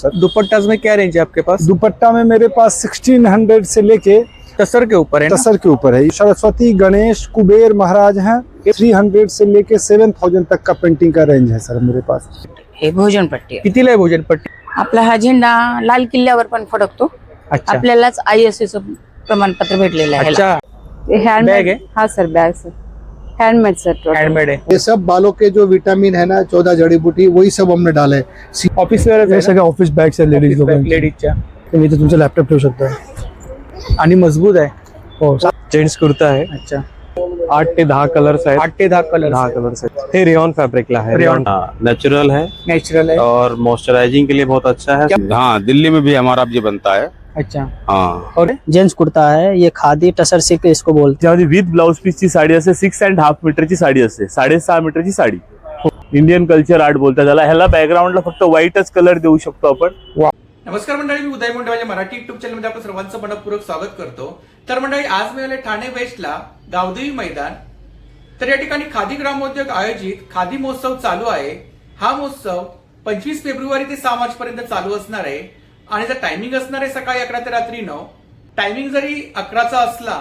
दुपट्टा में क्या रेंज है आपके पास? दुपट्टा में मेरे पास 1600 से लेके टसर के ऊपर है ना? टसर के ऊपर है। सरस्वती, गणेश, कुबेर, महाराज हैं। 300 से लेके 7000 तक का पेंटिंग का रेंज है सर मेरे पास। हे भोजनपट्टी कितीला आहे भोजनपट्टी? आपला हा झेंडा लाल किल्ल्यावर पण फडकतो। अच्छा आपल्यालाच ISO चं प्रमाणपत्र भेटलेलं आहे। अच्छा बैग हैंडमेड है? हाँ sir, bag sir, handmade sir. Handmade है। ये सब बालों के जो विटामिन है ना, 14 जड़ी बूटी, वही सब हमने डाले। ऑफिस वेअर हे सगळे ऑफिस बॅग्स आहेत लेडीज लोकांचे। लेडीजच्या तुम्ही इथे तुमचा लॅपटॉप ठेवू शकता आणि मजबूत आहे। हो। जेंट्स कुर्ता आहे। अच्छा 8 ते 10 कलर्स आहेत। 8 ते 10 कलर 10 कलर्स आहेत। हे रेयॉन फैब्रिकला है। रेयॉन। नेचुरल है नेचुरल है और मॉइस्चराइजिंग के लिए बहुत अच्छा है। हाँ, दिल्ली में भी हमारा ये बनता है। अच्छा हाँ, और जेंट्स कुर्ता है, ये खादी टसर सिल्क इसको बोलते ज्यामध्ये विथ ब्लाउज पीसची साडी असते, 6.5 मीटरची साडी असते, 6.5 मीटरची साडी। इंडियन कल्चर आर्ट बोलतात त्याला। ह्याला बॅकग्राऊंडला फक्त व्हाईटच कलर देऊ शकतो आपण। नमस्कार मंडळी, मी उदय मुंडे माझ्या मराठी युट्यूब चॅनल मध्ये आपलं सर्वांचं मनपूर्वक स्वागत करतो। तर मंडळी, आज मी आले ठाणे वेस्टला गावदेवी मैदान। तर या ठिकाणी खादी ग्रामोद्योग आयोजित खादी महोत्सव चालू आहे। हा महोत्सव 25 फेब्रुवारी ते 6 मार्च पर्यंत चालू असणार आहे आणि जर टायमिंग असणार आहे सकाळी 11 ते रात्री 9। टायमिंग जरी 11चा असला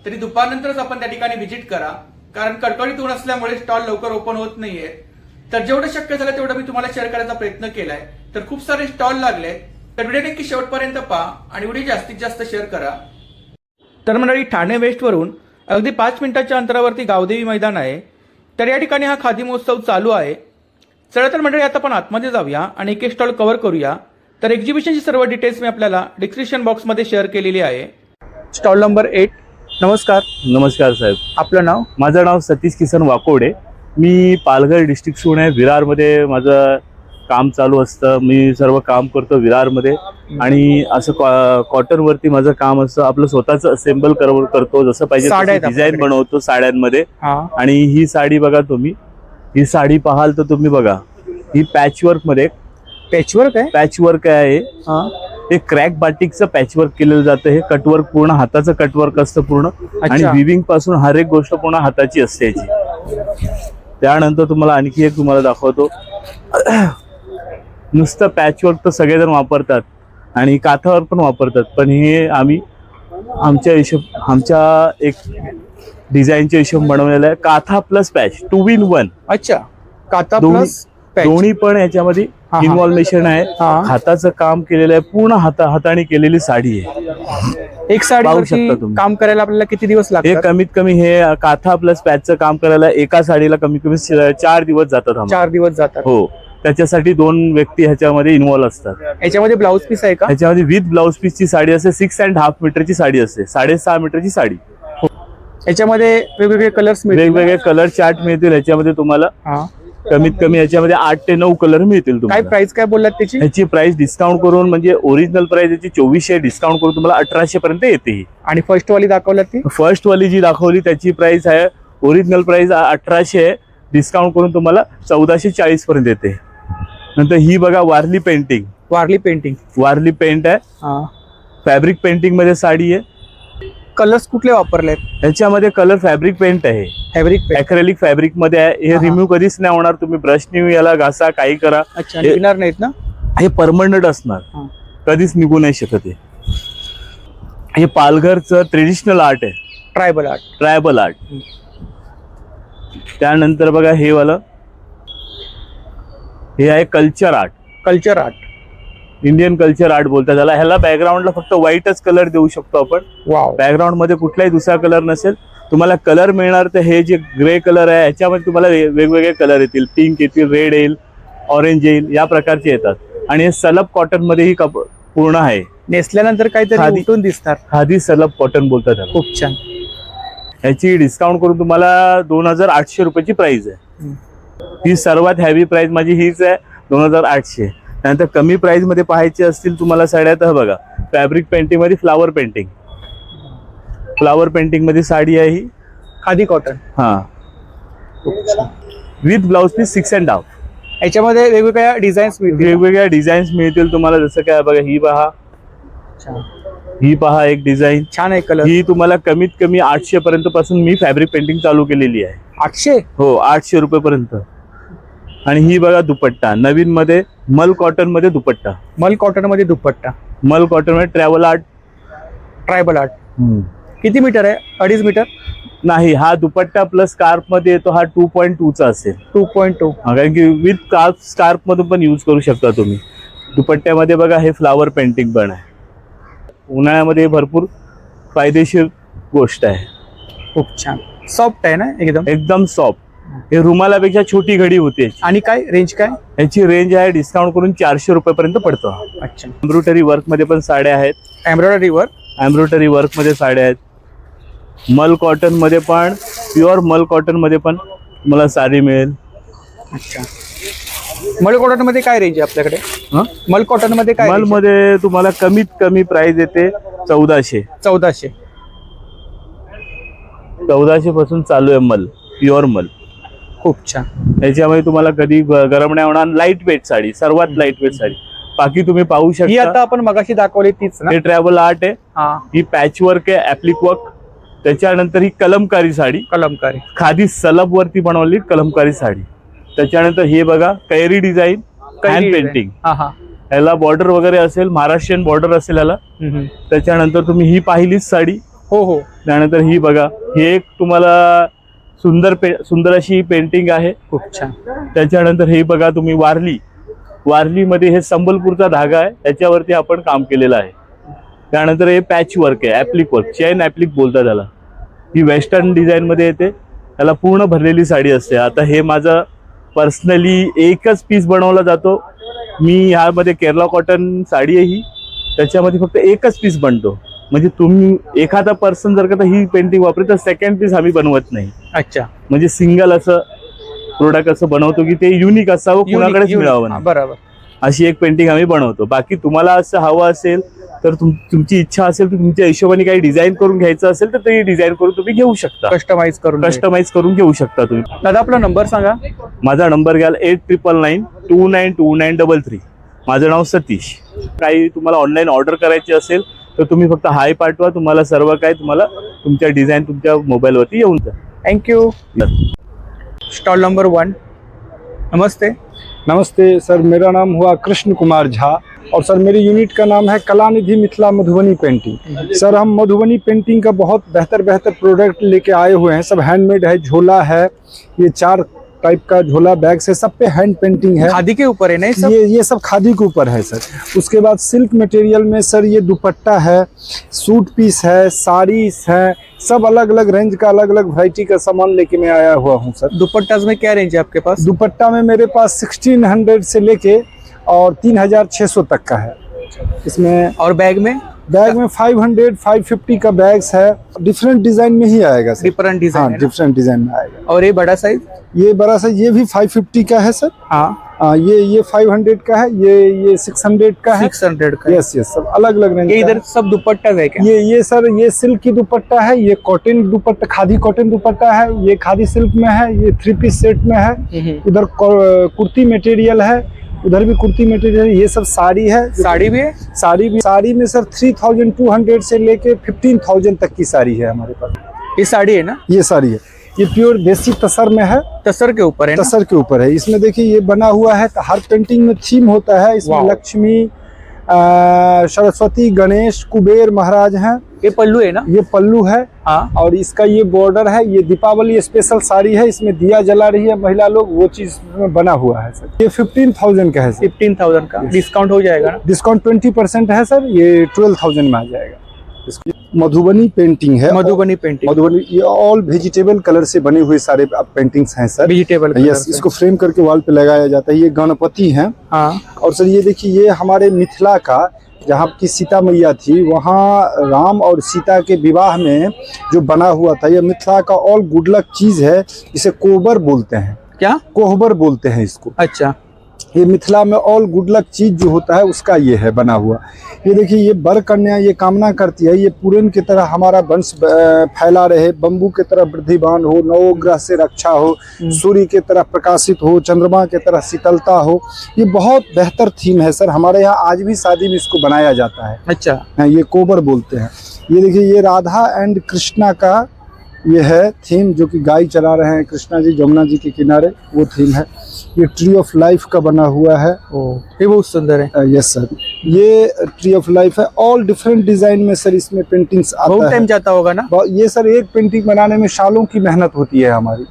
तरी दुपारनंतरच आपण त्या ठिकाणी व्हिजिट करा, कारण कडकडीत ऊन असल्यामुळे स्टॉल लवकर ओपन होत नाहीये। तर जेवढं शक्य झालं तेवढं मी तुम्हाला शेअर करायचा प्रयत्न केलाय। तर खूप सारे स्टॉल लागले, तर व्हिडिओ नक्की शेवटपर्यंत पहा आणि व्हिडिओ जास्तीत जास्त शेअर करा। तर मंडळी, ठाणे वेस्ट वरून अगदी 5 मिनिटाच्या अंतरावरती गावदेवी मैदान आहे। तर या ठिकाणी हा खादी महोत्सव चालू आहे। चला तर मंडळी, आता आपण आतमध्ये जाऊया आणि एक स्टॉल कव्हर करूया। तर एक्झिबिशनची सर्व डिटेल्स मी आपल्याला डिस्क्रिप्शन बॉक्समध्ये शेअर केलेली आहे। Stall number 8। नमस्कार। नमस्कार साहेब, आपलं नाव? माझं नाव सतीश किसन वाकोडे। मी पालघर डिस्ट्रिक्टहून आहे। विरारमध्ये माझं काम चालू असतं। मी सर्व काम करतो विरारमध्ये आणि असं कॉटनवरती माझं काम असतं। आपलं स्वतःचं असेंबल करतो, जसं पाहिजे डिझाईन बनवतो साड्यांमध्ये। आणि ही साडी बघा तुम्ही, ही साडी पाहाल तर तुम्ही बघा, ही पॅचवर्क मध्ये, पॅचवर्क आहे? पॅचवर्क आहे। हे क्रॅक बाटिकचं पॅचवर्क केलेलं जातं। हे कटवर्क पूर्ण हाताचं कटवर्क असतं पूर्ण, आणि विविंग पासून हर एक गोष्ट पूर्ण हाताची असते याची। त्यानंतर तुम्हाला आणखी एक तुम्हाला दाखवतो। नुसतं पॅचवर्क तर सगळेजण वापरतात आणि काथावर पण वापरतात, पण हे आम्ही आमच्या एक डिझाईनच्या हिशोब बनवलेलं आहे। काथा प्लस पॅच 2 in 1। अच्छा, काथा प्लस दोन्ही पण याच्यामध्ये इन्व्हॉल्वेशन आहे। हाताचं काम केलेलं आहे, पूर्ण हाताने केलेली साडी आहे। एक साडी पाहू शकता तुम्ही। काम करायला आपल्याला किती दिवस लागतात? हे कमीत कमी हे काथा प्लस पॅचचं काम करायला एका साडीला कमीत कमी 4 दिवस जातात। 4 दिवस जातात? हो, त्याच्यासाठी 2 व्यक्ती ह्याच्यामध्ये इन्व्हॉल्व असतात। याच्यामध्ये ब्लाउज पीस आहे का? ह्याच्यामध्ये विथ ब्लाउज पीसची साडी असते, 6.5 मीटरची साडी असते, 6.5 मीटरची साडी। याच्यामध्ये वेगवेगळे कलर्स मिळतील? वेगवेगळे कलर चार्ट मिळतील ह्याच्यामध्ये तुम्हाला। कमीत कमी याच्यामध्ये 8 ते 9 कलर मिळतील काय तुम्हाला। प्राइस काय बोललात त्याची? ह्याची प्राइस डिस्काउंट करून, म्हणजे ओरिजिनल प्राइस याची 2400, डिस्काउंट करून तुम्हाला 1800 पर्यंत येते ही। आणि फर्स्ट वाली दाखवलात ती? फर्स्ट वाली जी दाखवली त्याची प्राइस आहे, ओरिजिनल प्राइस 1800 आहे, डिस्काउंट करून तुम्हाला 1440 पर्यंत येते। नंतर ही बघा, Warli painting. Warli painting, Warli paint आहे, फॅब्रिक पेंटिंग मध्ये साडी आहे। कलर्स कुठले वापरलेत? ह्याच्यामध्ये कलर फॅब्रिक पेंट आहे, फॅब्रिक पेंट, ॲक्रेलिक फॅब्रिक मध्ये आहे। हे रिमूव्ह कधीच नाही होणार, तुम्ही ब्रशने याला घासा, काही करा, अच्छा निघणार नाहीत ना? हे परमनंट असणार, कधीच निघू नाही शकत। हे पालघरचं ट्रेडिशनल आर्ट आहे, ट्रायबल आर्ट। Tribal art. त्यानंतर बघा हे वाला, हे आहे culture art. Culture art, Indian culture art बोलतात त्याला। ह्याला बॅकग्राऊंडला फक्त व्हाईटच कलर देऊ शकतो आपण। वाव, बॅकग्राऊंड मध्ये कुठलाही दुसरा कलर नसेल। तुम्हाला कलर मिळणार तर हे जे ग्रे कलर आहे ह्याच्यामध्ये तुम्हाला वेगवेगळे कलर येतील, पिंक येतील, रेड येईल, ऑरेंज येईल, या प्रकारचे येतात। आणि हे सलब कॉटन मध्ये ही पूर्ण आहे। नेसल्यानंतर काहीतरी उठून दिसतात। खादी सलब कॉटन बोलतात त्याला। खूप छान। ह्याची डिस्काउंट करून तुम्हाला 2800 रुपयाची प्राइस आहे। ही सर्वात हेवी प्राइस माझी हीच आहे, 2800। त्यानंतर कमी प्राइस मध्ये पाहायचे असतील तुम्हाला साड्या तर बघा, फॅब्रिक पेंटिंग मध्ये फ्लावर पेंटिंग, फ्लावर पेंटिंग मध्ये साडी आहे ही, khadi cotton. With blouse piece 6.5। याच्यामध्ये वेगवेगळ्या डिझाईन्स मिळतील? वेगवेगळ्या डिझाईन्स मिळतील तुम्हाला, जसं काय बघा, ही पहा, ही पहा एक डिझाईन छान आहे कलर। ही तुम्हाला कमीत कमी 800 पर्यंत पासून मी फॅब्रिक पेंटिंग चालू केलेली आहे। 800? हो, 800 रुपये पर्यंत। आणि ही बघा दुपट्टा नवीन मध्ये मल कॉटन मध्ये दुपट्टा, मल कॉटन मध्ये दुपट्टा, मल कॉटन मध्ये ट्रॅव्हल आर्ट. Tribal art. किती मीटर आहे? 2.5 मीटर. नाही, हा दुपट्टा प्लस स्कार्फ मध्ये येतो, हा 2.2 चा असेल. 2.2. कारण की विथ स्कार्फ मधून पण यूज करू शकता तुम्ही. दुपट्ट्यामध्ये बघा हे फ्लावर पेंटिंग पण आहे. उन्हाळ्यामध्ये भरपूर फायदेशीर गोष्ट आहे. खूप छान. सॉफ्ट आहे ना एकदम. एकदम सॉफ्ट. हे रुमालापेक्षा छोटी घडी होते. आणि काय रेंज काय? याची रेंज आहे डिस्काउंट करून 400 रुपयापर्यंत पडतं. अच्छा. एम्ब्रॉयडरी वर्क मध्ये पण साड्या आहेत. Embroidery work. एम्ब्रॉयडरी वर्क मध्ये साड्या आहेत. मल कॉटन मध्ये पण, प्युअर मल कॉटन मध्ये पण मला साडी मिळेल. अच्छा. मल कॉटन मध्ये काय रेंज आहे आपल्याकडे? मल कॉटन मध्ये काय? मल मध्ये तुम्हाला कमीत कमी प्राइस येते 1400. 1400 पासून चालू आहे मल, प्युअर मल. खूप छान. याच्यामध्ये तुम्हाला कधी गरम नाही होणार. लाईट वेट साडी, सर्वात लाईट वेट साडी. बाकी तुम्ही पाहू ही शकता. आता आपण मगाशी दाखवली तीच ना? हे ट्रॅव्हल आर्ट आहे. हा. ही पॅच वर्क आहे, ऍप्लिक वर्क. त्याच्यानंतर ही कलमकारी साडी, कलमकारी. खादी सलब वरती बनवली कलमकारी साडी. त्याच्यानंतर हे बघा कैरी डिझाईन, हँड पेंटिंग. हा हा. याला बॉर्डर वगैरे असेल, महाराष्ट्रीयन बॉर्डर असेल याला. त्याच्यानंतर तुम्ही ही पाहिलीच साडी. हो हो. त्यानंतर ही बघा, ही एक तुम्हाला सुंदर अशी पेंटिंग आहे. खूप छान. त्याच्यानंतर हे बघा तुम्ही वारलीमध्ये हे संबलपूरचा धागा आहे, त्याच्यावरती आपण काम केलेलं आहे. त्यानंतर हे पॅच वर्क आहे, ऍप्लिक वर्क, चेन ऍप्लिक बोलतात त्याला. ही वेस्टर्न डिझाईन मध्ये येते. त्याला पूर्ण भरलेली साडी असते. आता हे माझं पर्सनली एकच पीस बनवला जातो. मी ह्यामध्ये केरला कॉटन साडी आहे ही, त्याच्यामध्ये फक्त एकच पीस बनतो. म्हणजे तुम्ही एखादा पर्सन जर का ही पेंटिंग वापरली तर सेकंड पीस आम्ही बनवत नाही. अच्छा. म्हणजे सिंगल असं प्रोडक्ट असं बनवतो की ते युनिक असावं, कुणाकडेच मिळावं नाही. बरोबर. अशी एक पेंटिंग आम्ही बनवतो. बाकी तुम्हाला असं हवं असेल तर तुमची इच्छा असेल तर तुमच्या हिशोबाने काही डिझाईन करून घ्यायचं असेल तर ते डिझाईन करून तुम्ही घेऊ शकता. कस्टमाइज करून घेऊ शकता तुम्ही. दादा आपला नंबर सांगा. माझा नंबर घ्याल 8999292933. माझं नाव सतीश. काही तुम्हाला ऑनलाईन ऑर्डर करायची असेल तर तुम्ही फक्त हाय पाठवा. तुम्हाला सर्व काही तुम्हाला तुमच्या डिझाईन तुमच्या मोबाईलवरती येऊन जा. थँक्यू. Stall number 1. नमस्ते. नमस्ते सर, मेरा नाम हुआ कृष्ण कुमार झा और सर मेरी यूनिट का नाम है कलानिधि मिथिला मधुबनी पेंटिंग। सर हम मधुबनी पेंटिंग का बहुत बेहतर प्रोडक्ट लेके आए हुए हैं। सब हैंडमेड है। झोला है, ये 4 टाइप का झोला बैग्स है, सब पे हैंड पेंटिंग है। खादी के ऊपर है ना सब? ये सब खादी के ऊपर है सर। उसके बाद सिल्क मटेरियल में सर ये दुपट्टा है, सूट पीस है, साड़ीज है, सब अलग अलग रेंज का अलग अलग वैरायटी का सामान लेके मैं आया हुआ हूँ सर। दुपट्टाज में क्या रेंज है आपके पास? दुपट्टा में मेरे पास 1600 से लेके और 3600 तक का है इसमें। और बैग में 500 550 का बैग्स है। डिफरेंट डिजाइन में ही आएगा सर। Different design? हाँ, डिफरेंट डिजाइन में आएगा। और ये बड़ा साइज? ये बड़ा साइज ये भी 550 का है सर। हाँ, ये 500 का है, ये 600 का है। 600 का? यस सब अलग अलग रेंज। ये इधर सब दुपट्टा है क्या? ये सर ये सिल्क की दुपट्टा है, ये कॉटन दुपट्टा, खादी कॉटन दुपट्टा है, ये खादी सिल्क में है, ये 3 पीस सेट में है। इधर कुर्ती मटेरियल है, उधर भी कुर्ती मटेरियल। ये सब साड़ी है। साड़ी भी है? साड़ी में सर 3200 से लेके 15,000 तक की साड़ी है हमारे पास। ये साड़ी है ना? ये साड़ी है, ये प्योर देसी तसर में है। तसर के ऊपर है ना? तसर के ऊपर है। इसमें देखिए ये बना हुआ है, हर पेंटिंग में थीम होता है। इसमें लक्ष्मी, सरस्वती, गणेश, कुबेर महाराज हैं। ये पल्लू है ना? ये पल्लू है। हाँ। और इसका ये बॉर्डर है। ये दीपावली स्पेशल साड़ी है, इसमें दिया जला रही है महिला लोग, वो चीज में बना हुआ है सर। ये 15,000 का है सर। 15,000 का डिस्काउंट हो जाएगा ना? डिस्काउंट 20% है सर। ये 12,000 में आ जाएगा। मधुबनी पेंटिंग है। मधुबनी पेंटिंग। मधुबनी ये ऑल वेजिटेबल कलर से बने हुए सारे पेंटिंग्स हैं सर। वेजिटेबल? यस, इसको फ्रेम करके वॉल पे लगाया जाता है। ये गणपति हैं। हाँ। और सर ये देखिए, ये हमारे मिथिला का, जहाँ की सीता मैया थी, वहाँ राम और सीता के विवाह में जो बना हुआ था, ये मिथिला का ऑल गुड लक चीज है। इसे कोहबर बोलते हैं। क्या? कोहबर बोलते हैं इसको। अच्छा। ये मिथिला में ऑल गुड लक चीज जो होता है उसका ये है बना हुआ। ये देखिए, ये बर कन्या ये कामना करती है, ये पूरन की तरह हमारा वंश फैला रहे, बम्बू की तरह वृद्धिमान हो, नवग्रह से रक्षा हो, सूर्य की तरह प्रकाशित हो, चंद्रमा की तरह शीतलता हो। ये बहुत बेहतर थीम है सर। हमारे यहाँ आज भी शादी में इसको बनाया जाता है। अच्छा। हाँ, ये कोबर बोलते हैं। ये देखिए, ये राधा एंड कृष्णा का ये है थीम जो कि गाय चला रहे हैं कृष्णा जी जमुना जी के किनारे, वो थीम है। ये ट्री ऑफ लाइफ का बना हुआ है। ये बहुत सुंदर है। यस सर, ये ट्री ऑफ लाइफ है। ऑल डिफरेंट डिजाइन में सर इसमें पेंटिंग्स बहुत आता टाइम है। जाता होगा ना? ये सर एक पेंटिंग बनाने में सालों की मेहनत होती है हमारी,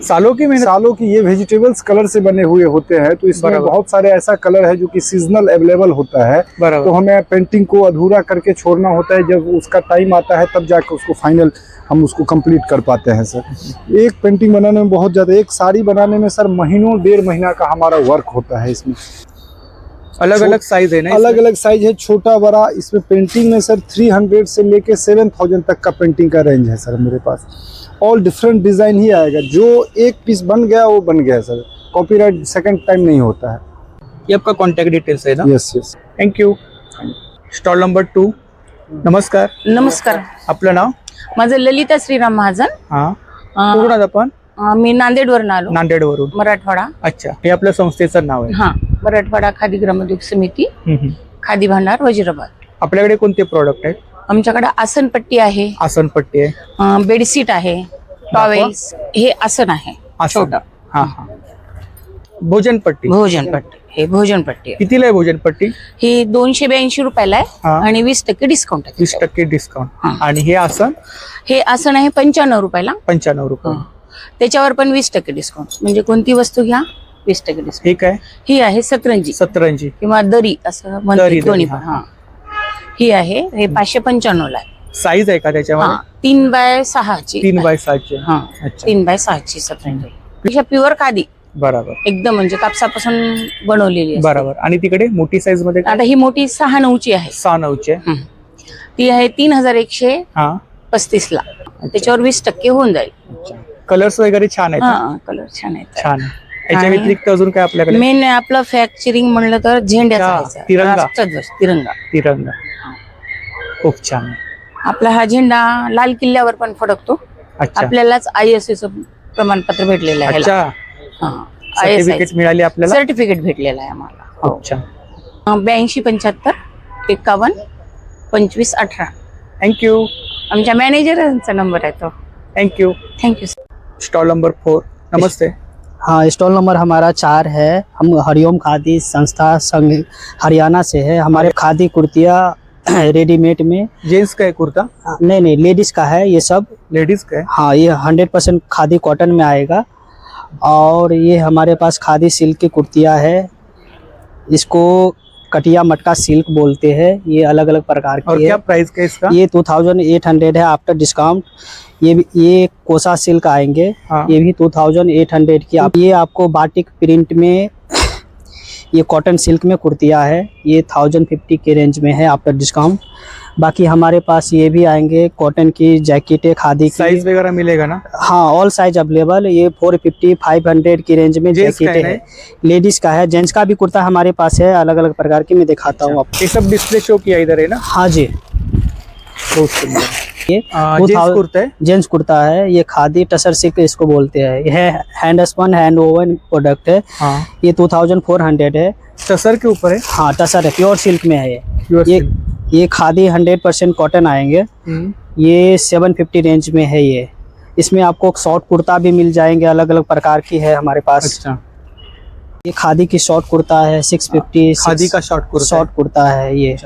सालों की मेहनत। सालों की। ये वेजिटेबल्स कलर से बने हुए होते हैं, तो इसमें बराबर। बहुत सारे ऐसा कलर है जो कि सीजनल अवेलेबल होता है, तो बराबर। हमें पेंटिंग को अधूरा करके छोड़ना होता है। जब उसका टाइम आता है तब जाकर उसको फाइनल हम उसको कंप्लीट कर पाते हैं सर। एक पेंटिंग बनाने में बहुत ज़्यादा, एक साड़ी बनाने में सर महीनों 1.5 महीना का हमारा वर्क होता है इसमें। अलग अलग साइज है ना? अलग अलग साइज है, छोटा बड़ा। इसमें पेंटिंग में सर 300 से लेके 7000 तक का पेंटिंग का रेंज है सर मेरे पास। ऑल डिफरेंट डिजाइन ही आएगा, जो एक पीस बन गया वो बन गया सर। कॉपीराइट सेकंड टाइम नहीं होता है। ये आपका कॉन्टॅक्ट डिटेल्स आहे ना? Yes yes. Thank you. Stall number 2। नमस्कार, नमस्कार, आपलं नाव? माझं ललिता श्रीराम महाजन. हा, अं, कुठून आहात आपण? मी नांदेडवरून आलो, नांदेडवरून. मराठवाडा. अच्छा, हे आपल्या संस्थेचं नाव आहे. हा, मराठवाडा खादी ग्रामोद्योग समिती, खादी भांडार वजिराबाद. आपल्याकडे कोणते प्रॉडक्ट आहेत? आमच्याकडे आसनपट्टी आहे, आसनपट्टी आहे, बेडशीट आहे, टॉवेल्स. हे आसन आहे आसन. छोटं. हा हा. भोजनपट्टी. भोजनपट्टी, हे भोजनपट्टी आहे. कितीला आहे भोजनपट्टी? ही 282 रुपयाला आहे हा. आणि 20% डिस्काउंट आहे. 20% डिस्काउंट. हा. आणि हे आसन हे आसन आहे 95 रुपयाला. 95 रुपये. त्याच्यावर पण 20% डिस्काउंट. म्हणजे कोणती वस्तू घ्या 20% डिस्काउंट. हे काय? ही आहे सतरंजी सतरंजी. किंवा दरी असं दरी, म्हणतात दोन्ही दरी, पण. हा, ही आहे, हे 595 ला आहे. साईज आहे का त्याच्यामध्ये? 3x6 ची. 3x6 ची. हा, अच्छा. 3x6 ची सतरंजी. प्युअर खादी बरोबर एकदम, म्हणजे कापसापासून बनवलेली असते. बरोबर. आणि तिकडे मोठी साईज मध्ये आता ही मोठी 6-9 ची आहे. 6-9 ची आहे. ती आहे 3135 हा. ला. त्याच्यावर 20% होऊन जाईल. कलर्स वगैरे छान आहेत ना? हा, कलर छान आहेत. छान आहे. याच्या आणि व्यतिरिक्त अजून काय आपल्याकडे? मेन आपलं फॅक्चरिंग म्हणलं तर झेंड्याचा अच्छा, आहे. तिरंगा. राष्ट्रध्वज, तिरंगा. तिरंगा खूप छान आहे. आपला हा झेंडा लाल किल्ल्यावर पण फडकतो. अच्छा. आपल्यालाच ISO प्रमाणपत्र भेटलेलं आहे. अच्छा, सर्टिफिकेट मिळाली आपल्याला? सर्टिफिकेट भेटलेलं आहे आम्हाला. खूप छान. 8275 51 25 18. थँक्यू. आमच्या मॅनेजरांचा नंबर आहे तो. थँक्यू. थँक्यू. Stall number 4. नमस्ते. हाँ, स्टॉल नंबर हमारा 4 है। हम हरिओम खादी संस्था संघ हरियाणा से है। हमारे खादी कुर्तियाँ रेडीमेड में, जेंट्स का है कुर्ता? नहीं लेडीज का है ये सब। लेडीज का है? हाँ, ये 100% खादी कॉटन में आएगा। और ये हमारे पास खादी सिल्क की कुर्तियाँ है, इसको कटिया मटका सिल्क बोलते हैं। ये अलग अलग प्रकार और की क्या है। प्राइस का है इसका? ये 2800 है आफ्टर डिस्काउंट। ये कोसा सिल्क आएंगे। हाँ। ये भी 2800 की। ये आपको बाटिक प्रिंट में, ये कॉटन सिल्क में कुर्तियाँ है। ये 1050 के रेंज में है आफ्टर डिस्काउंट। बाकी हमारे पास ये भी आएंगे कॉटन की जैकेटें खादी की। साइज वगैरह मिलेगा ना? हाँ, ऑल साइज अवेलेबल। ये 450 500 की रेंज में जेंट्स का जैकेटें है है। लेडीज का है, जेंट्स का भी कुर्ता हमारे पास है अलग अलग प्रकार की। मैं दिखाता हूँ आपको। ये सब डिस्प्ले शो किया इधर है ना? हाँ जी, बहुत सुंदर. ये जेंट्स कुर्ता है? जेंट्स कुर्ता है। ये खादी टसर सिल्क इसको बोलते हैं। यह hand spun hand woven product है। हाँ. ये 2400 है। टसर के ऊपर है? हाँ, टसर है, प्योर सिल्क में है Pure ये। silk. ये खादी 100% कॉटन आएंगे। ये 750 रेंज में है ये। इसमें आपको शॉर्ट कुर्ता भी मिल जाएंगे, अलग अलग प्रकार की है हमारे पास। अच्छा. ये खादी की शॉर्ट कुर्ता है 650। खादी का शॉर्ट कुर्ता. शॉर्ट कुर्ता है ये।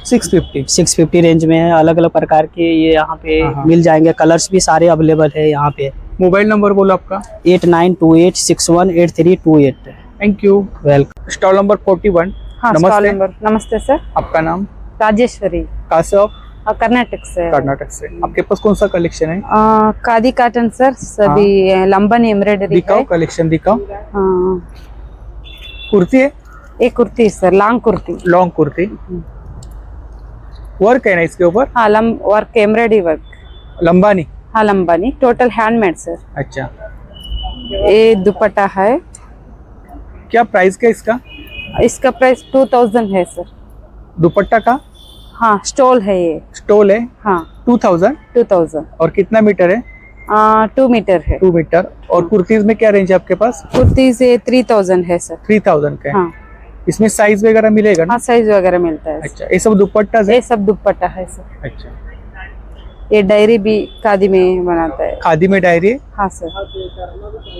650 रेंज में है। अलग अलग प्रकार के ये यहाँ पे हाँ, हाँ। मिल जाएंगे। कलर्स भी सारे अवेलेबल है यहाँ पे। मोबाइल नंबर बोलो आपका. 8928618328। Thank you. Welcome. Stall number 41. हाँ, नमस्ते. Stall number. नमस्ते सर, आपका नाम? राजेश्वरी, कहाँ से आप? कर्नाटक से। कर्नाटक से. आपके पास कौन सा कलेक्शन है? खादी कॉटन सर, सभी लंबन एम्ब्रॉयडरी दिखाओ है। कलेक्शन दिखाओ. हाँ, कुर्ती है? एक kurti sir, long kurti. Long kurti. Work है ना इसके ऊपर? हाँ, वर्क एम्ब्रॉयडरी वर्क। लंबानी? हाँ, लंबानी टोटल हैंडमेड सर। अच्छा. ये दुपट्टा है। क्या प्राइस क्या इसका? इसका प्राइस 2000 है सर। दुपट्टा का? हाँ, स्टोल है ये। स्टोल है? हाँ, 2000. 2000। और कितना मीटर है? 2 मीटर है। 2 मीटर. और कुर्तीज में क्या रेंज है आपके पास? कुर्ती से 3000 है सर। 3000 का है. हाँ, इसमें साइज वगैरह मिलेगा ना? हाँ, साइज वगैरह मिलता है। अच्छा, ये सब दुपट्टा ये सब दुपट्टा है सर। अच्छा. ये डायरी भी खादी में बनाता है। खादी में डायरी, हाँ सर।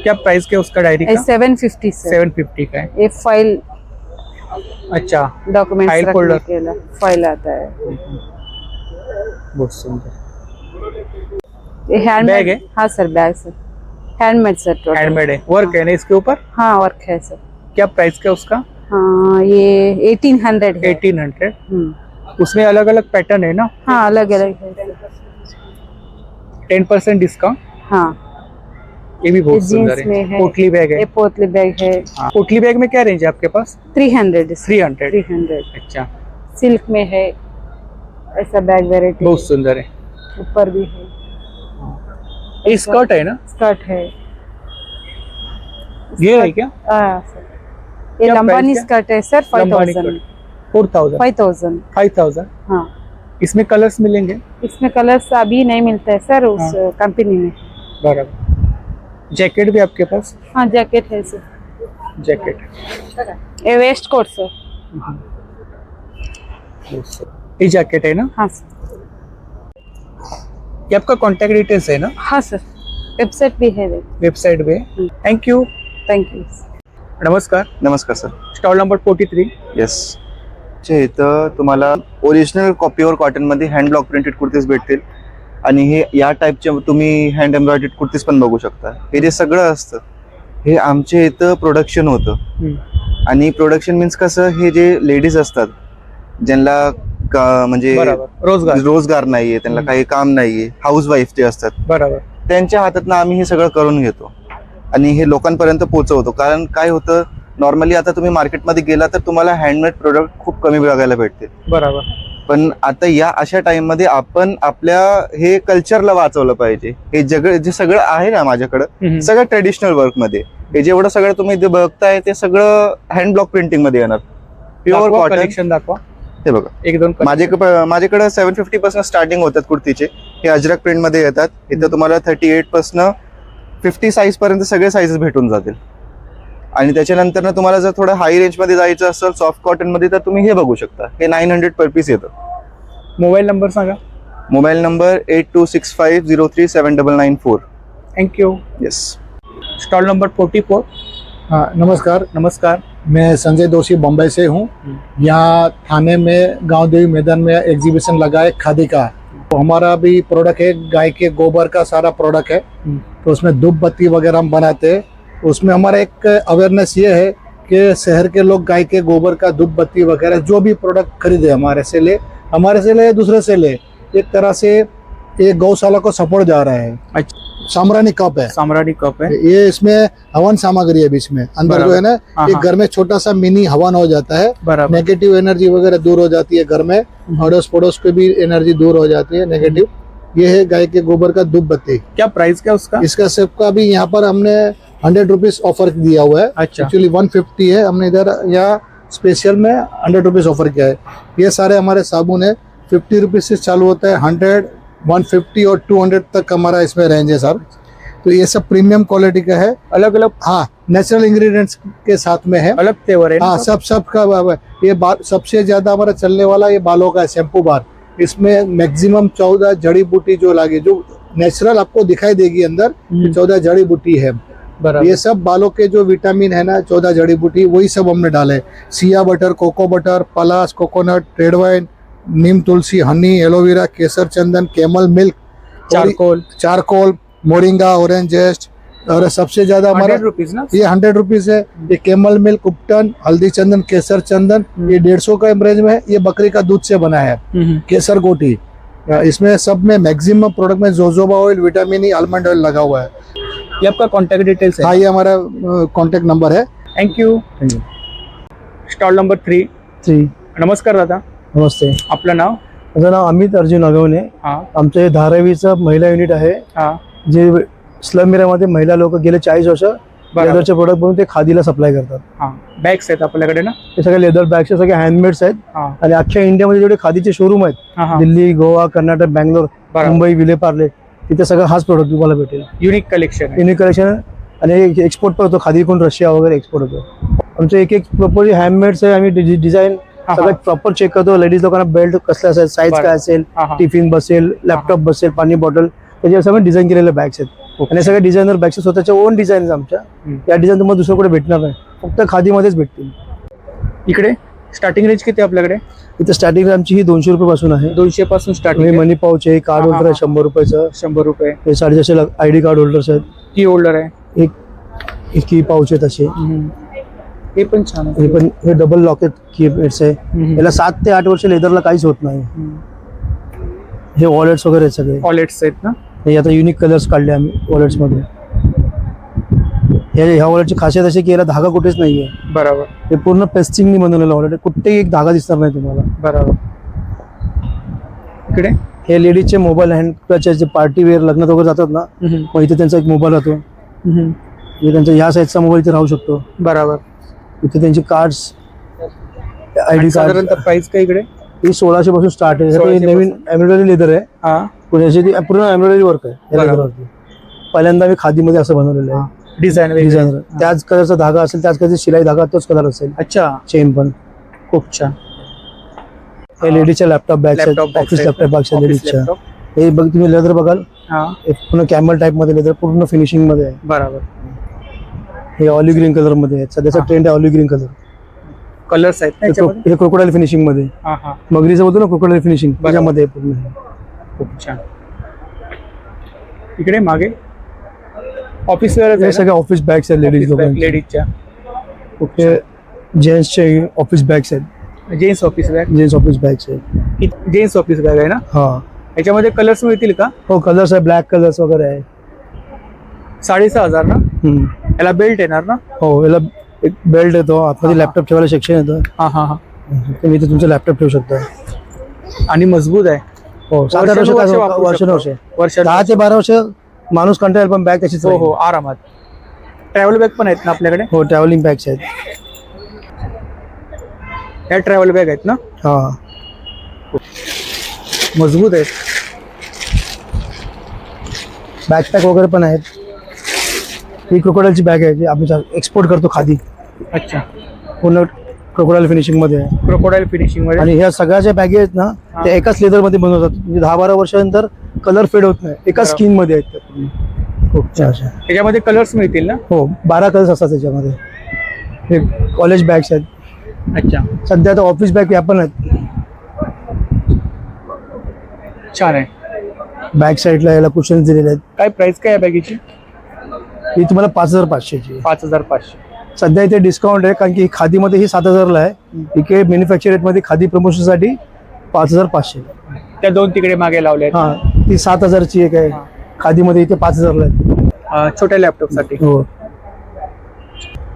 क्या प्राइस क्या उसका डायरी ये का? 750 सर। 750 का है। ये फाइल अच्छा, डॉक्यूमेंट्स फाइल रखने फोल्डर। के लिए फाइल आता है। बहुत सुंदर। ये हैंडमेड बैग है? हाँ sir, bag sir, handmade sir, total handmade है, वर्क है ना इसके ऊपर? हाँ वर्क है सर। क्या प्राइस क्या उसका? हाँ ये 1800 है। 1800। उसमें अलग अलग पैटर्न है ना? हाँ अलग अलग है। 10% डिस्काउंट। हाँ ये भी बहुत ये सुंदर जीन्स में है। है। पोटली बैग है। ये पोतली बैग है। हाँ, पोटली बैग में क्या रेंज है आपके पास? 300 300। 300। अच्छा, सिल्क में है, ऐसा बैग वेराइटी बहुत सुंदर है। ऊपर भी है। ये स्कर्ट है ना? स्कर्ट है। ये है क्या? हाँ सर, ये क्या लंबानी प्राइस स्कर्ट है सर, लंबानी 5000। स्कर्ट 4000। 5000। 5000। हाँ इसमें कलर्स मिलेंगे? इसमें कलर्स अभी नहीं मिलता है सर उस कंपनी में। बराबर। जैकेट भी आपके पास? हाँ जैकेट है सर। जैकेट, ये वेस्ट कोट सर। ये जैकेट है ना? हाँ सर। ये आपका कांटेक्ट डिटेल्स है ना? हाँ सर, वेबसाइट भी है। Website pay. Thank you. Thank you. नमस्कार, नमस्कार सर. Stall number 43. येस. इथं तुम्हाला ओरिजिनल कॉपीवर कॉटनमध्ये हँड ब्लॉक प्रिंटेड कुर्तीज भेटतील आणि हे या टाईपचे तुम्ही हँड एम्ब्रॉयडर्ड कुर्तीज पण बघू शकता. हे जे सगळं असतं हे आमच्या इथं प्रोडक्शन होतं. आणि प्रोडक्शन मीन्स कसं, हे जे लेडीज असतात ज्यांना म्हणजे रोजगार नाहीये, त्यांना काही काम नाहीये, हाऊस वाईफ जे असतात, बरोबर, त्यांच्या हातातनं आम्ही हे सगळं करून घेतो आणि हे लोकांपर्यंत पोहोचवतो. कारण काय होतं, नॉर्मली आता तुम्ही मार्केटमध्ये गेला तर तुम्हाला हँडमेड प्रोडक्ट खूप कमी बघायला भेटते. बरोबर. पण आता या अशा टाइम मध्ये आपण आपल्या हे कल्चरला वाचवलं पाहिजे. हे जे सगळं आहे ना माझ्याकडं, सगळं ट्रेडिशनल वर्क मध्ये, हे जेवढं सगळं तुम्ही बघताय ते सगळं हँड ब्लॉक प्रिंटिंग मध्ये येणार. Pure cotton. कलेक्शन दाखवा. हे बघा, माझ्याकडे 750 पासून स्टार्टिंग होतात कुर्तीचे. हे अजरक प्रिंट मध्ये येतात. इथं तुम्हाला 38 पासून 50 साईज पर्यंत सगळे साईजेस भेटून जातील. आणि त्याच्यानंतर ना तुम्हाला जर थोडं हाय रेंज मध्ये जायचं असेल सॉफ्ट कॉटन मध्ये, तर तुम्ही हे बघू शकता. हे 900 पर पीस येतं. मोबाईल नंबर सांगा. Mobile number 8265037994. Thank you. Yes. Stall number 44. हाँ नमस्कार. नमस्कार. मैं संजय दोषी बम्बई से हूँ. यहाँ थाने में गांव देवी मैदान में एग्जीबिशन लगा है खादी का. तो हमारा भी प्रोडक्ट है, गाय के गोबर का सारा प्रोडक्ट है. तो उसमें धूप बत्ती वगैरह हम बनाते हैं. उसमें हमारा एक अवेयरनेस ये है कि शहर के लोग गाय के गोबर का धूप बत्ती वगैरह जो भी प्रोडक्ट खरीदे हमारे से ले दूसरे से ले, एक तरह से ये गौशाला को सपोर्ट जा रहा है. अच्छा. सामरानी कप है. सामरानी कप है. ये इसमें हवन सामग्री है बीच में. अंदर जो है ना, एक घर में छोटा सा मिनी हवन हो जाता है. नेगेटिव एनर्जी वगैरह दूर हो जाती है घर में. अड़ोस पड़ोस पे भी एनर्जी दूर हो जाती है नेगेटिव. ये है गाय के गोबर का धूप बत्ती. क्या प्राइस क्या उसका? इसका सबका भी यहाँ पर हमने 100 रुपीज ऑफर दिया हुआ है. अच्छा. एक्चुअली 150 है, हमने इधर यहाँ स्पेशल में 100 रुपीज ऑफर किया है. ये सारे हमारे साबुन है 50 रुपीज से चालू होता है. 100, 150 और 200 तक हमारा इसमें रेंज है सर. तो ये सब प्रीमियम क्वालिटी का है. अलग अलग. हाँ, नेचुरल इंग्रेडिएंट्स के साथ में है. अलग तेवर है. हाँ, सब का ये सबसे ज्यादा हमारा चलने वाला ये बालों का है शैम्पू बार. इसमें मैक्सिमम 14 जड़ी बूटी जो लगे, जो नेचुरल आपको दिखाई देगी अंदर, 14 जड़ी बूटी है. ये सब बालों के जो विटामिन है ना, 14 जड़ी बूटी, वही सब हमने डाले. सिया बटर, कोको बटर, पलास, coconut, red wine, neem tulsi, honey, aloe vera, केसर चंदन, camel milk, charcoal, moringa, orange zest. और सबसे ज्यादा हमारा 100 रुपीज ना, ये 100 रुपीज है. ये कैमल मिल्क, उपटन, हल्दी चंदन, केसर चंदन, ये 150 का रेंज में है. ये बकरी का दूध से बना है. केसर गोटी. इसमें सब में मैक्सिमम प्रोडक्ट में jojoba oil, vitamin E, almond oil लगा हुआ है. ये आपका कॉन्टैक्ट डिटेल्स है? हाँ, ये हमारा कॉन्टैक्ट नंबर है. Thank you. Stall number 3. नमस्कार दादा. नमस्ते. आपलं नाव? माझं नाव अमित अर्जुन अगवणे. आमचं हे धारावीचं महिला युनिट आहे. जे स्लम एरियामध्ये महिला लोक गेले 40 वर्ष लेदरचे प्रोडक्ट बनवून ते खादीला सप्लाय करतात. बॅग्स आहेत आपल्याकडे ना? हे सगळे लेदर बॅग्स, सगळे हँडमेड्स आहेत. आणि अख्ख्या इंडियामध्ये जेवढे खादीचे शोरूम आहेत, दिल्ली, गोवा, कर्नाटक, बँगलोर, मुंबई, विलेपार्ले, तिथे सगळं हाच प्रोडक्ट तुम्हाला भेटेल. युनिक कलेक्शन आणि एक्सपोर्ट पण होतो. खादी कोण रशिया वगैरे एक्सपोर्ट होतो. आमचे एक प्रॉपर हँडमेड्स आहे. आम्ही डिझाईन सगळं प्रॉपर चेक करतो. लेडीज लोकांना बेल्ट कसला असेल, साईज काय असेल, टिफिन बसेल, लॅपटॉप बसेल, पाणी बॉटल, त्याचे सगळं डिझाईन केलेले बॅग्स आहेत. आणि सगळे डिझायनर बॅग्स स्वतःच्या ओन डिझाईन आमच्या. या डिझाईन तुम्हाला दुसरं कुठे भेटणार नाही, फक्त खादीमध्येच भेटतील. इकडे स्टार्टिंग रेंज किती आहे आपल्याकडे? इथं स्टार्टिंग आमची ही 200 रुपयापासून आहे. 200 पासून स्टार्टिंग. मनी पाऊच आहे, कार्ड होल्डर आहे 100 रुपयाचं. 100 रुपये. हे 450 आयडी कार्ड होल्डर्स आहेत. की होल्डर आहे. एक की पाऊच आहेत असे. हे पण छान आहे. हे पण हे डबल लॉकेट की पेड्स आहे. याला 7 ते 8 वर्ष लेदरला काहीच होत नाही. हे वॉलेट्स वगैरे आहेत सगळे. वॉलेट्स आहेत ना. हे आता युनिक कलर्स काढले आम्ही वॉलेट्स मध्ये. ह्या वॉलेटची खासियत अशी की याला धागा कुठेच नाहीये. बरोबर. हे पूर्ण पेस्टिंगनी बनवलेलं वॉलेट आहे. कुठेही एक धागा दिसणार नाही तुम्हाला. बरोबर. इकडे हे लेडीजचे मोबाईल हँड क्लच जे पार्टी वेअर लग्नात वगैरे जातात ना, मग इथे त्यांचा एक मोबाईल राहतो. म्हणजे त्यांचा ह्या साईजचा मोबाईल इथे राहू शकतो. बरोबर. इथे त्यांचे कार्ड्स, आयडी कार्ड. साधारणतः प्राइस काय इकडे? ही 1600 पासून स्टार्ट आहे. हे नवीन एम्ब्रॉयडरी लेदर आहे. पुण्याची ती पूर्ण एम्ब्रॉयडरी वर्क आहे या लेदरवरती. पहिल्यांदा मी खादीमध्ये असं बनवलेलं आहे. डिझायनर त्याच कलरचा धागा असेल, त्याच कलरची शिलाई धागा तोच कलर असेल. अच्छा. चेन पण खूप छान. हे लेडीजच्या लॅपटॉप बॅग्स आहेत, ऑफिस लॅपटॉप बॅग्स आहेत लेडीजच्या. हे बघ तुम्ही लेदर बघाल, पूर्ण कॅमल टाइप मध्ये लेदर, पूर्ण फिनिशिंग मध्ये आहे. बरोबर. हे ऑलिव्ह ग्रीन कलर मध्ये आहे. सध्याचा ट्रेंड आहे ऑलिव्ह ग्रीन कलर. कलर्स आहेत ना. हे क्रोकोडाईल फिनिशिंग मध्ये. मगरीचं बोलतो ना क्रोकोडाईल फिनिशिंग, त्याच्यामध्ये पूर्ण. खूप छान. इकडे मागे ऑफिस वेअर सगळे ऑफिस बॅग्स आहेत लेडीज लोकांचे. लेडीजच्या. हे जेंट्सचे ऑफिस बॅग्स आहेत. Gents office bag. Gents office bags आहेत. जेंट्स ऑफिस बॅग आहे ना. हा. याच्यामध्ये कलर्स मिळतील का? हो, कलर्स आहे, ब्लॅक कलर्स वगैरे आहे. 6,500 ना. याला बेल्ट येणार ना. हो, याला एक बेल्ट येतो, आतमध्ये लॅपटॉप ठेवायला सेक्शन येतं. तुम्ही इथे तुमचं लॅपटॉप ठेवू शकता. आणि मजबूत आहे. हो, 7-8 वर्ष 10 ते 12 वर्ष माणूस कंटाळेल, पण बॅग तशीच. हो, आरामात. ट्रॅव्हल बॅग पण आहेत ना आपल्याकडे. हो, ट्रॅव्हलिंग बॅग्स आहेत. या ट्रॅव्हल बॅग आहेत ना. हा, मजबूत आहेत. बॅकपॅक वगैरे पण आहेत. ही क्रोकोडाईलची बॅग आहे जी आम्ही एक्सपोर्ट करतो खादी. अच्छा. पूर्ण क्रोकोडाईल फिनिशिंग मध्ये आहे. क्रोकोडाईल फिनिशिंग मध्ये. आणि ह्या सगळ्या ज्या बॅगे आहेत ना, त्या एकाच लेदर मध्ये बनवतात. म्हणजे 10-12 वर्षानंतर कलर फेड होत नाही. एकाच स्किन मध्ये आहेत त्या. खूप छान. त्याच्यामध्ये कलर्स मिळतील ना. हो, 12 कलर्स असतात त्याच्यामध्ये. हे कॉलेज बॅग्स आहेत. अच्छा. सध्या आता ऑफिस बॅग या पण आहेत. छान आहे. बॅक साईडला याला कुशन्स दिलेले आहेत. काय प्राइस काय आहे बॅगेची? ही तुम्हाला 5,500 ची. 5,500. सध्या इथे डिस्काउंट आहे, कारण की खादीमध्ये ही 7,000ला आहे. इकडे मॅन्युफॅक्चर रेट मध्ये खादी प्रमोशन साठी 5,500. त्या दोन तिकडे मागे लावले आहेत. हा, ती 7,000 ची एक आहे. खादीमध्ये इथे 5,000ला आहे. छोट्या लॅपटॉप साठी. हो.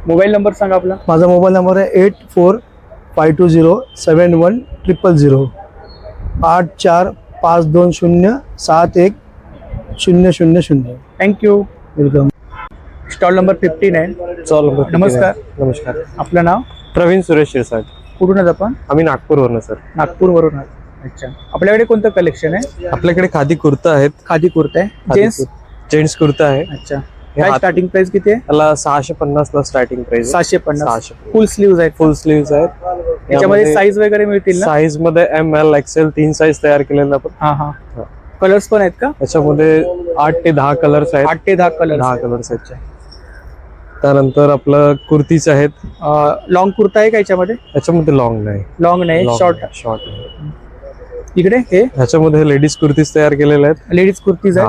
मोबाईल नंबर सांगा आपला. माझा मोबाईल नंबर आहे 8452071000. 8452071000. थँक्यू. वेलकम. Stall number 59. नमस्कार. नमस्कार. आपलं नाव? प्रवीण सुरेश शिरसाट. कुठूनच आपण? आम्ही नागपूरवरून सर. नागपूरवरून. अच्छा. आपल्याकडे कोणतं कलेक्शन आहे? आपल्याकडे खादी कुर्ता आहेत. खादी कुर्ता आहे. जेंट्स कुर्ता आहे. अच्छा. स्टार्टिंग प्राइस किती आहे? त्याला 650 ला स्टार्टिंग प्राइस. 650. फुल स्लीव्ह आहेत. फुल स्लीव्स आहेत. त्याच्यामध्ये साईज वगैरे मिळतील ना. साईज मध्ये ML XL 3 साईज तयार केलेल्या आपण. हा. कलर्स पण आहेत का? त्याच्यामध्ये 8 ते 10 कलर्स आहेत. 8 ते 10 कलर. 10 कलर्स आहेत. त्यानंतर आपलं कुर्तीच आहेत. लॉंग कुर्ता आहे का याच्यामध्ये? त्याच्यामध्ये लॉंग नाही. लॉंग नाही, शॉर्ट. इकडे हे ह्याच्यामध्ये लेडीज कुर्तीज तयार केलेल्या आहेत. लेडीज कुर्तीज आहे.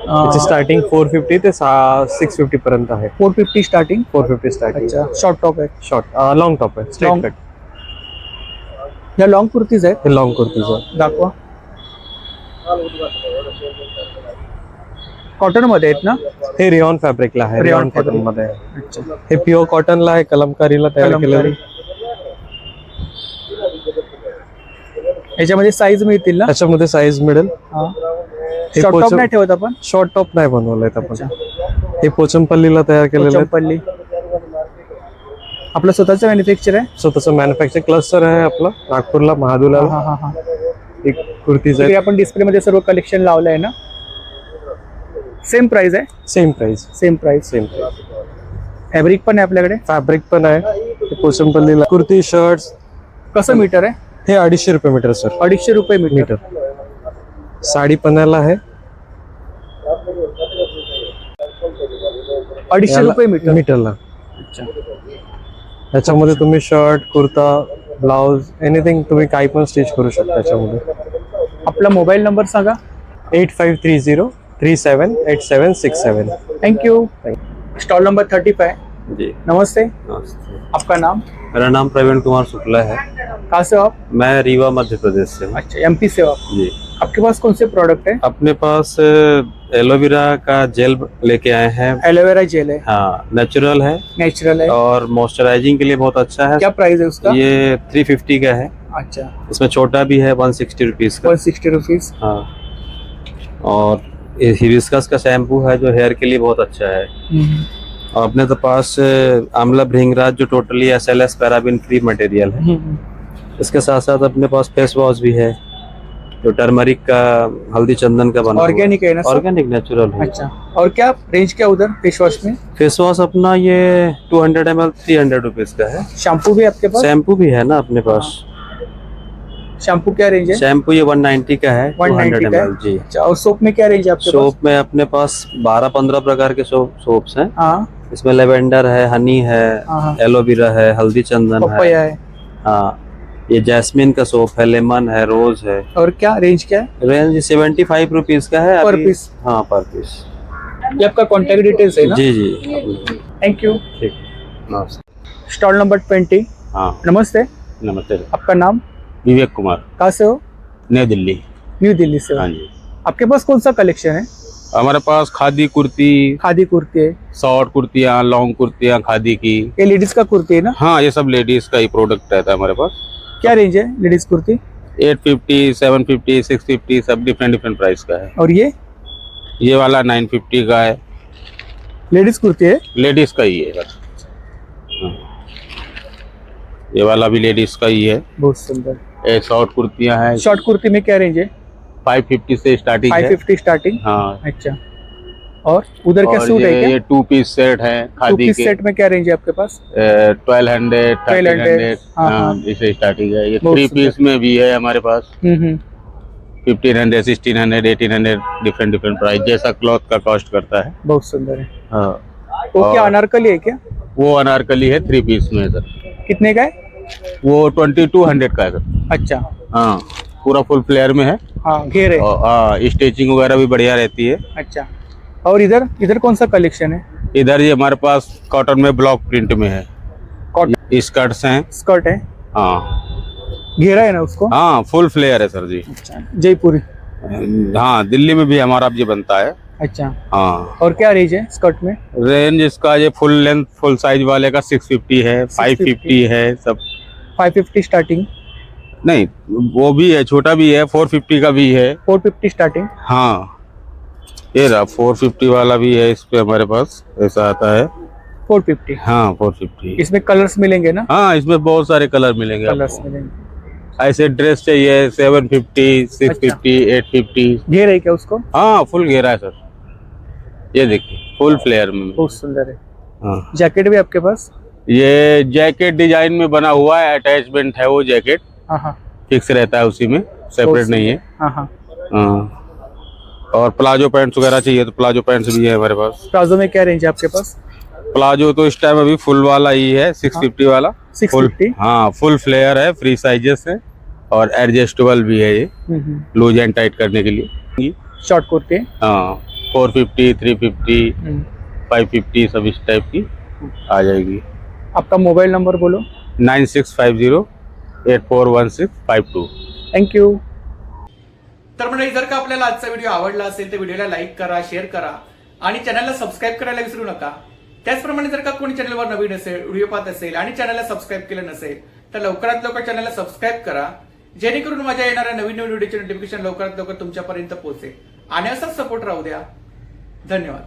त्याची स्टार्टिंग 450 ते 650 पर्यंत आहे. 450 स्टार्टिंग. 450 स्टार्टिंग. शॉर्ट टॉप आहे. शॉर्ट लॉंग टॉप आहे. Straight cut. या लॉंग कुर्तीज आहेत. हे लॉंग कुर्तीज आहे. दाखवा. कॉटन मध्ये आहेत ना. हे रेयॉन फॅब्रिकला आहे. रेयॉन कॉटन मध्ये आहे. हे प्युअर कॉटनला आहे. कलमकारीला तयार केलेलं. याच्यामध्ये साईज मिळतील ना. त्याच्यामध्ये साईज मिळेल. शॉर्ट टॉप नाही ठेवत आपण. शॉर्ट टॉप नाही बनवलंय आपण. हे पोचमपल्लीला तयार केलेलं आहे. पोचमपल्ली आपलं स्वतःचं मॅन्युफॅक्चर आहे. स्वतःचं मॅन्युफॅक्चर क्लस्टर आहे आपलं नागपूरला महादुला. एक कुर्तीज आहे. आपण डिस्प्ले मध्ये सर्व कलेक्शन लावलं आहे ना. सेम प्राइस आहे. Same price. फॅब्रिक पण आहे आपल्याकडे. फॅब्रिक पण आहे. पोचमपल्लीला कुर्ती शर्ट्स कसं मीटर आहे? हे 250 रुपये मीटर सर. 250 रुपये मीटर. साडी पन्हाळा आहे 250 रुपये मीटर. मीटरला. त्याच्यामध्ये तुम्ही शर्ट, कुर्ता, ब्लाउज, एनिथिंग तुम्ही काही पण स्टिच करू शकता त्याच्यामध्ये. आपला मोबाईल नंबर सांगा. 8530378767. थँक्यू. Stall number 35. जी नमस्ते, नमस्ते. आपका नाम? मेरा नाम प्रवीण कुमार शुक्ला है. कहाँ से हो आप? मैं रीवा मध्य प्रदेश से हूँ. अच्छा, एमपी से हो आप. जी. आपके पास कौन से प्रोडक्ट है? अपने पास एलोवेरा का जेल लेके आए हैं. एलोवेरा जेल है, हाँ, नेचुरल है नेचुरल है. और मॉइस्चराइजिंग के लिए बहुत अच्छा है. क्या प्राइस है उसका? ये 350 का है. अच्छा, इसमें छोटा भी है 160 रुपीज का. 160 रुपीज. हाँ, और ये हिबिस्कस का शैम्पू है जो हेयर के लिए बहुत अच्छा है. और अपने तो पास आंवला भृंगराज जो totally SLS paraben free material है. इसके साथ साथ अपने पास फेस वॉश भी है जो टर्मरिक का, हल्दी चंदन का बना. ऑर्गेनिक है ना सब? ऑर्गेनिक नेचुरल है. अच्छा, और क्या रेंज क्या उधर फेस वॉश में? फेस वॉश अपना ये 200 ml 300 रुपीज का है. शैम्पू भी आपके पास? शैम्पू भी है ना अपने पास. शैम्पू क्या रेंज है? शैम्पू ये 190 का है. 190 200 का है? ml. जी. अच्छा, और सोप में क्या रेंज है आपके पास? सोप में अपने पास 12-15 प्रकार के सोप्स हैं. हाँ इसमें लेवेंडर है, हनी है, हाँ, एलोवेरा है, हल्दी चंदन पपाया है. हाँ, ये जैस्मिन का सोप है, लेमन है, रोज है. और क्या रेंज क्या है? रेंज 75 रुपीज का है पर अभी. पीस? हाँ, पर पीस. ये आपका कॉन्टेक्ट डिटेल्स है ना? जी जी. Thank you. ठीक. नमस्ते. Stall number 20. हाँ, नमस्ते, नमस्ते. आपका नाम? विवेक कुमार, कहाँ से हो? नई दिल्ली. न्यू दिल्ली से हो. हाँ जी. आपके पास कौन सा कलेक्शन है? हमारे पास खादी कुर्ती, खादी कुर्ती है, शॉर्ट कुर्तियाँ, लॉन्ग कुर्तियाँ खादी की. ये लेडीज का कुर्ती है ना? हाँ, ये सब लेडीज का ही प्रोडक्ट रहता है हमारे पास. क्या रेंज है लेडीज कुर्ती? 850, 750, 650 सब डिफरेंट प्राइस का है. और ये वाला 950 का है. लेडीज कुर्ती है? लेडीज का ही है बस. हाँ. ये वाला भी लेडीज का ही है. बहुत सुंदर. ये शॉर्ट कुर्तियाँ हैं. शॉर्ट कुर्ती में क्या रेंज है? 550 से स्टार्टिंग है. 550 स्टार्टिंग. हाँ. अच्छा, और उधर क्या और सूट है क्या? ये 2 पीस सेट है टू खादी पीस के. सेट में क्या रेंज है आपके पास? 1200, 1300. हाँ, हाँ, हाँ. इसे स्टार्टिंग है. ये बहुत 3 पीस में भी है हमारे पास. हम्म. 1500, 1600, 1800 डिफरेंट प्राइस जैसा क्लॉथ का कॉस्ट करता है. बहुत सुंदर है. हाँ. वो क्या और- अनारकली है क्या? वो अनारकली है 3 पीस में सर. कितने का है? वो 2200 का है सर. अच्छा, हाँ, पूरा फुल फ्लेयर में है. हाँ, घेर है. और हाँ, स्टिचिंग वगैरह भी बढ़िया रहती है. अच्छा, और इधर कौन सा कलेक्शन है? इधर ये हमारे पास कॉटन में ब्लॉक प्रिंट में है. कॉटन स्कर्ट्स हैं. स्कर्ट है, हाँ. घेरा है ना उसको? हाँ, फुल फ्लेयर है सर जी. अच्छा, जयपुरी. हाँ, दिल्ली में भी हमारा ये बनता है. अच्छा, हाँ. और क्या रेंज है स्कर्ट में? रेंज इसका ये फुल लेंथ फुल साइज वाले का 650 है, 550 है सब. 550 स्टार्टिंग. नहीं, वो भी है, छोटा भी है, 450 का भी है. 450 स्टार्टिंग. हाँ, ये रहा 450 वाला भी है. इस पे हमारे पास ऐसा आता है. 450. हाँ, 450. इसमें कलर्स मिलेंगे ना? हाँ, इसमें बहुत सारे कलर मिलेंगे कलर्स आपको. मिलेंगे. ऐसे ड्रेस चाहिए 750, 650, 850. घेर है क्या उसको? हाँ, फुल घेरा है सर. ये देखिए फुल फ्लेयर में. बहुत सुंदर है. हाँ, जैकेट भी आपके पास? ये जैकेट डिजाइन में बना हुआ है, अटैचमेंट है वो जैकेट. हाँ हाँ. फिक्स रहता है उसी में, सेपरेट नहीं है. हाँ हाँ. हाँ. और प्लाजो पैंट्स वगैरह चाहिए तो प्लाजो पैंट्स भी है हमारे पास. प्लाजो में क्या रेंज है आपके पास? प्लाजो तो इस टाइम अभी फुल वाला ही है, 650 वाला. 650. हाँ, फुल फ्लेयर है, फ्री साइजेस है और एडजस्टेबल भी है. ये लूज एंड टाइट करने के लिए. शॉर्ट कुर्ती. हाँ, 450, 350, 550 सब इस टाइप की आ जाएगी. आपका मोबाईल नंबर बोलो. 9650841652. थँक्यू. तर मंडळी, जर का आपल्याला आजचा व्हिडिओ आवडला असेल तर व्हिडिओला लाईक करा, शेअर करा आणि चॅनलला सबस्क्राईब करायला विसरू नका. त्याचप्रमाणे जर का कोणी चॅनलवर नवीन असेल, व्हिडिओ पाहत असेल आणि चॅनलला सबस्क्राईब केलं नसेल तर लवकरात लवकर चॅनलला सबस्क्राईब करा, जेणेकरून माझ्या येणाऱ्या नवीन व्हिडिओचे नोटिफिकेशन लवकरात लवकर तुमच्यापर्यंत पोहोचेल. आणि असाच सपोर्ट राहू द्या. धन्यवाद.